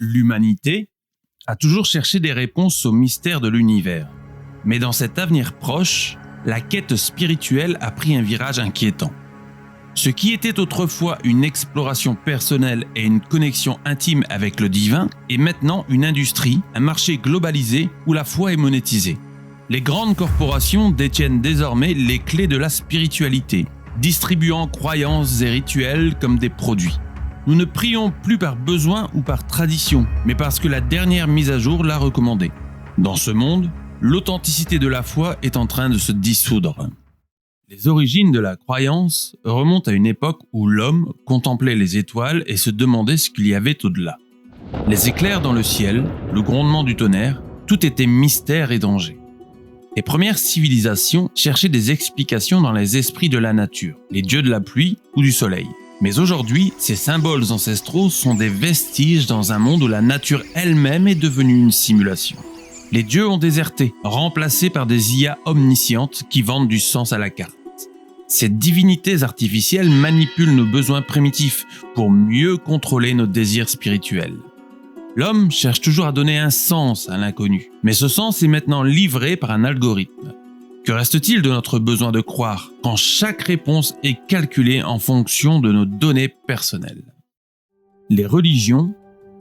L'humanité a toujours cherché des réponses aux mystères de l'univers. Mais dans cet avenir proche, la quête spirituelle a pris un virage inquiétant. Ce qui était autrefois une exploration personnelle et une connexion intime avec le divin est maintenant une industrie, un marché globalisé où la foi est monétisée. Les grandes corporations détiennent désormais les clés de la spiritualité, distribuant croyances et rituels comme des produits. Nous ne prions plus par besoin ou par tradition, mais parce que la dernière mise à jour l'a recommandé. Dans ce monde, l'authenticité de la foi est en train de se dissoudre. Les origines de la croyance remontent à une époque où l'homme contemplait les étoiles et se demandait ce qu'il y avait au-delà. Les éclairs dans le ciel, le grondement du tonnerre, tout était mystère et danger. Les premières civilisations cherchaient des explications dans les esprits de la nature, les dieux de la pluie ou du soleil. Mais aujourd'hui, ces symboles ancestraux sont des vestiges dans un monde où la nature elle-même est devenue une simulation. Les dieux ont déserté, remplacés par des IA omniscientes qui vendent du sens à la carte. Ces divinités artificielles manipulent nos besoins primitifs pour mieux contrôler nos désirs spirituels. L'homme cherche toujours à donner un sens à l'inconnu, mais ce sens est maintenant livré par un algorithme. Que reste-t-il de notre besoin de croire quand chaque réponse est calculée en fonction de nos données personnelles ? Les religions,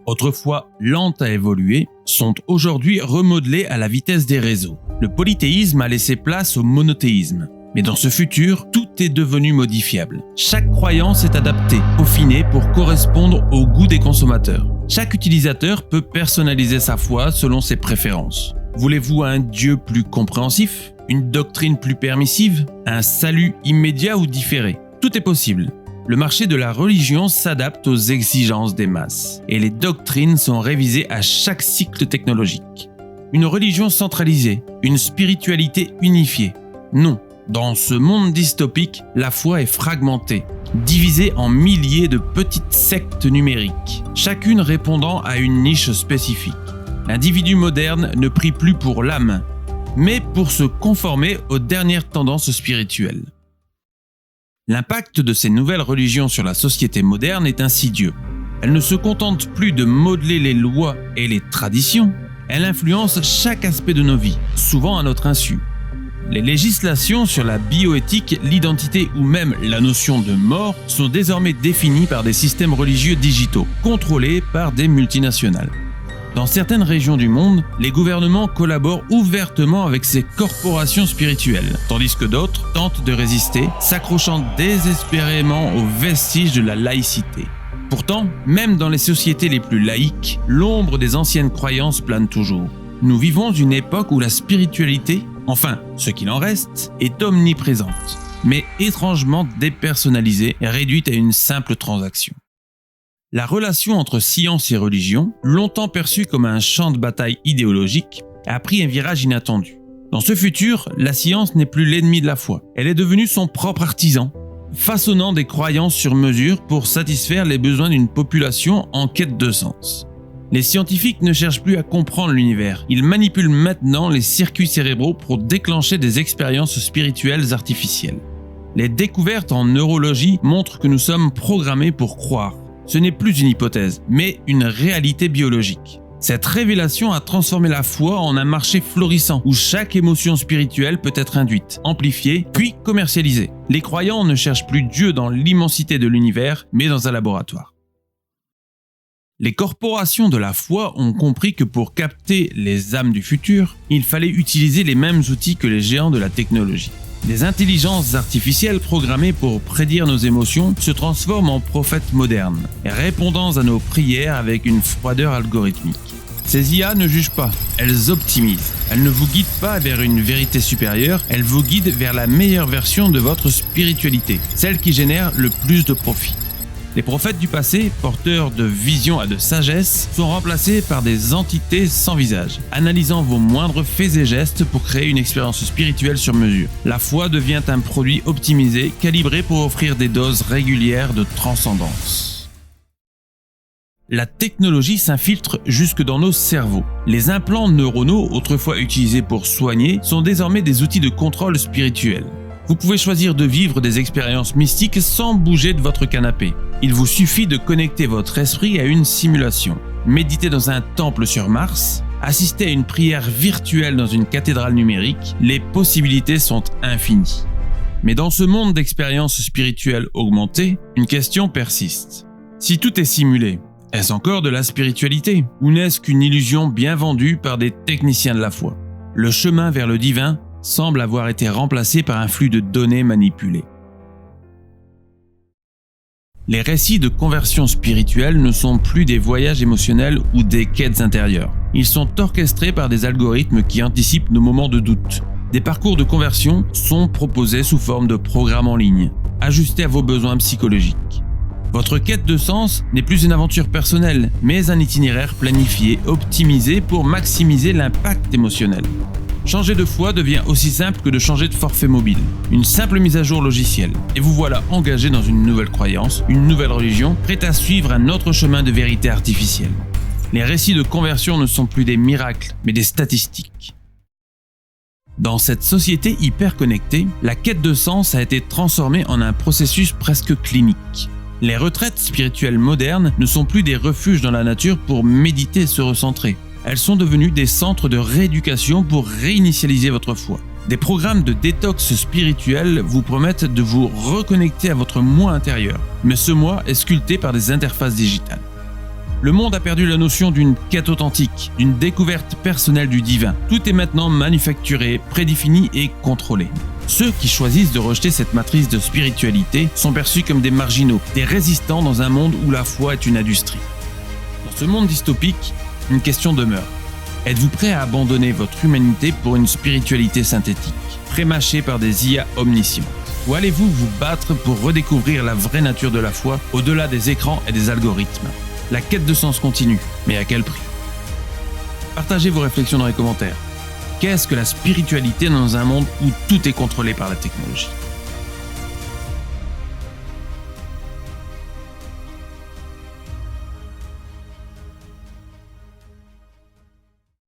autrefois lentes à évoluer, sont aujourd'hui remodelées à la vitesse des réseaux. Le polythéisme a laissé place au monothéisme. Mais dans ce futur, tout est devenu modifiable. Chaque croyance est adaptée, peaufinée pour correspondre au goût des consommateurs. Chaque utilisateur peut personnaliser sa foi selon ses préférences. Voulez-vous un Dieu plus compréhensif ? Une doctrine plus permissive ? Un salut immédiat ou différé ? Tout est possible. Le marché de la religion s'adapte aux exigences des masses et les doctrines sont révisées à chaque cycle technologique. Une religion centralisée, une spiritualité unifiée ? Non. Dans ce monde dystopique, la foi est fragmentée, divisée en milliers de petites sectes numériques, chacune répondant à une niche spécifique. L'individu moderne ne prie plus pour l'âme, mais pour se conformer aux dernières tendances spirituelles. L'impact de ces nouvelles religions sur la société moderne est insidieux. Elles ne se contentent plus de modeler les lois et les traditions, elles influencent chaque aspect de nos vies, souvent à notre insu. Les législations sur la bioéthique, l'identité ou même la notion de mort sont désormais définies par des systèmes religieux digitaux, contrôlés par des multinationales. Dans certaines régions du monde, les gouvernements collaborent ouvertement avec ces corporations spirituelles, tandis que d'autres tentent de résister, s'accrochant désespérément aux vestiges de la laïcité. Pourtant, même dans les sociétés les plus laïques, l'ombre des anciennes croyances plane toujours. Nous vivons une époque où la spiritualité, enfin, ce qu'il en reste, est omniprésente, mais étrangement dépersonnalisée et réduite à une simple transaction. La relation entre science et religion, longtemps perçue comme un champ de bataille idéologique, a pris un virage inattendu. Dans ce futur, la science n'est plus l'ennemi de la foi, elle est devenue son propre artisan, façonnant des croyances sur mesure pour satisfaire les besoins d'une population en quête de sens. Les scientifiques ne cherchent plus à comprendre l'univers, ils manipulent maintenant les circuits cérébraux pour déclencher des expériences spirituelles artificielles. Les découvertes en neurologie montrent que nous sommes programmés pour croire. Ce n'est plus une hypothèse, mais une réalité biologique. Cette révélation a transformé la foi en un marché florissant où chaque émotion spirituelle peut être induite, amplifiée, puis commercialisée. Les croyants ne cherchent plus Dieu dans l'immensité de l'univers, mais dans un laboratoire. Les corporations de la foi ont compris que pour capter les âmes du futur, il fallait utiliser les mêmes outils que les géants de la technologie. Des intelligences artificielles programmées pour prédire nos émotions se transforment en prophètes modernes, répondant à nos prières avec une froideur algorithmique. Ces IA ne jugent pas, elles optimisent. Elles ne vous guident pas vers une vérité supérieure, elles vous guident vers la meilleure version de votre spiritualité, celle qui génère le plus de profit. Les prophètes du passé, porteurs de vision et de sagesse, sont remplacés par des entités sans visage, analysant vos moindres faits et gestes pour créer une expérience spirituelle sur mesure. La foi devient un produit optimisé, calibré pour offrir des doses régulières de transcendance. La technologie s'infiltre jusque dans nos cerveaux. Les implants neuronaux, autrefois utilisés pour soigner, sont désormais des outils de contrôle spirituel. Vous pouvez choisir de vivre des expériences mystiques sans bouger de votre canapé. Il vous suffit de connecter votre esprit à une simulation. méditer dans un temple sur Mars, assister à une prière virtuelle dans une cathédrale numérique, les possibilités sont infinies. Mais dans ce monde d'expériences spirituelles augmentées, une question persiste. Si tout est simulé, est-ce encore de la spiritualité ou n'est-ce qu'une illusion bien vendue par des techniciens de la foi? Le chemin vers le divin semble avoir été remplacé par un flux de données manipulées. Les récits de conversion spirituelle ne sont plus des voyages émotionnels ou des quêtes intérieures. Ils sont orchestrés par des algorithmes qui anticipent nos moments de doute. Des parcours de conversion sont proposés sous forme de programmes en ligne, ajustés à vos besoins psychologiques. Votre quête de sens n'est plus une aventure personnelle, mais un itinéraire planifié, optimisé pour maximiser l'impact émotionnel. Changer de foi devient aussi simple que de changer de forfait mobile. Une simple mise à jour logicielle, et vous voilà engagé dans une nouvelle croyance, une nouvelle religion, prêt à suivre un autre chemin de vérité artificielle. Les récits de conversion ne sont plus des miracles, mais des statistiques. Dans cette société hyper connectée, la quête de sens a été transformée en un processus presque clinique. Les retraites spirituelles modernes ne sont plus des refuges dans la nature pour méditer et se recentrer. Elles sont devenues des centres de rééducation pour réinitialiser votre foi. Des programmes de détox spirituel vous promettent de vous reconnecter à votre moi intérieur, mais ce moi est sculpté par des interfaces digitales. Le monde a perdu la notion d'une quête authentique, d'une découverte personnelle du divin. Tout est maintenant manufacturé, prédéfini et contrôlé. Ceux qui choisissent de rejeter cette matrice de spiritualité sont perçus comme des marginaux, des résistants dans un monde où la foi est une industrie. Dans ce monde dystopique, une question demeure. Êtes-vous prêt à abandonner votre humanité pour une spiritualité synthétique, prémâchée par des IA omniscientes? Ou allez-vous vous battre pour redécouvrir la vraie nature de la foi au-delà des écrans et des algorithmes? La quête de sens continue, mais à quel prix? Partagez vos réflexions dans les commentaires. Qu'est-ce que la spiritualité dans un monde où tout est contrôlé par la technologie?